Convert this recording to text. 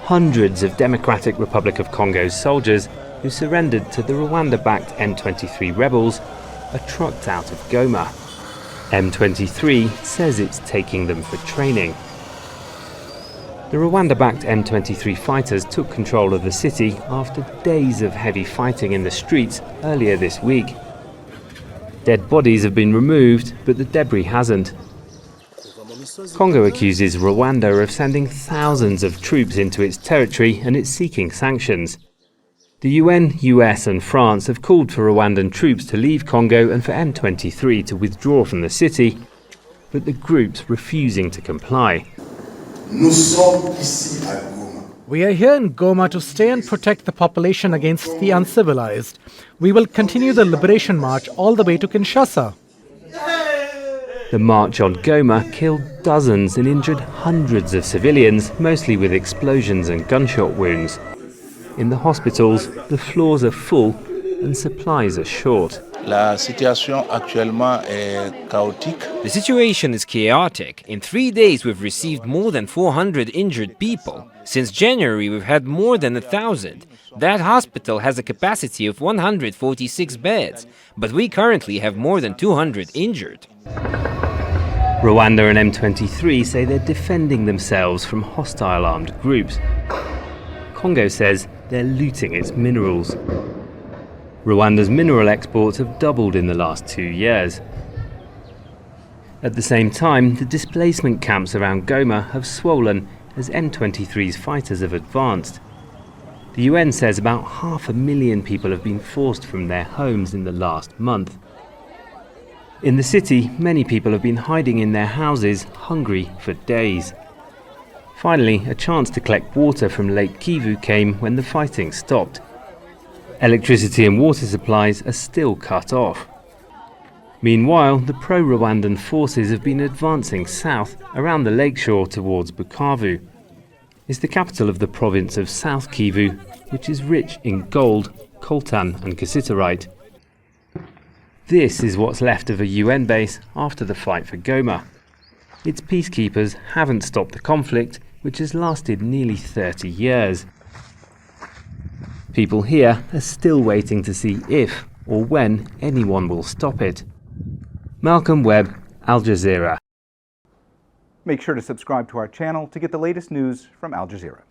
hundreds of Democratic Republic of Congo soldiers who surrendered to the Rwanda-backed M23 rebels are trucked out of Goma. M23 says it's taking them for training. The Rwanda-backed M23 fighters took control of the city after days of heavy fighting in the streets earlier this week. Dead bodies have been removed, but the debris hasn't. Congo accuses Rwanda of sending thousands of troops into its territory, and it's seeking sanctions. The UN, US and France have called for Rwandan troops to leave Congo and for M23 to withdraw from the city, but the group's refusing to comply. We are here in Goma to stay and protect the population against the uncivilized. We will continue the liberation march all the way to Kinshasa. The march on Goma killed dozens and injured hundreds of civilians, mostly with explosions and gunshot wounds. In the hospitals, the floors are full and supplies are short. The situation is chaotic. In 3 days we've received more than 400 injured people. Since January we've had more than 1,000. That hospital has a capacity of 146 beds, but we currently have more than 200 injured. Rwanda and M23 say they're defending themselves from hostile armed groups. Congo says they're looting its minerals. Rwanda's mineral exports have doubled in the last 2 years. At the same time, the displacement camps around Goma have swollen as M23's fighters have advanced. The UN says about 500,000 people have been forced from their homes in the last month. In the city, many people have been hiding in their houses, hungry for days. Finally, a chance to collect water from Lake Kivu came when the fighting stopped. Electricity and water supplies are still cut off. Meanwhile, the pro-Rwandan forces have been advancing south around the lakeshore towards Bukavu. It's the capital of the province of South Kivu, which is rich in gold, coltan and cassiterite. This is what's left of a UN base after the fight for Goma. Its peacekeepers haven't stopped the conflict, which has lasted nearly 30 years. People here are still waiting to see if or when anyone will stop it. Malcolm Webb, Al Jazeera. Make sure to subscribe to our channel to get the latest news from Al Jazeera.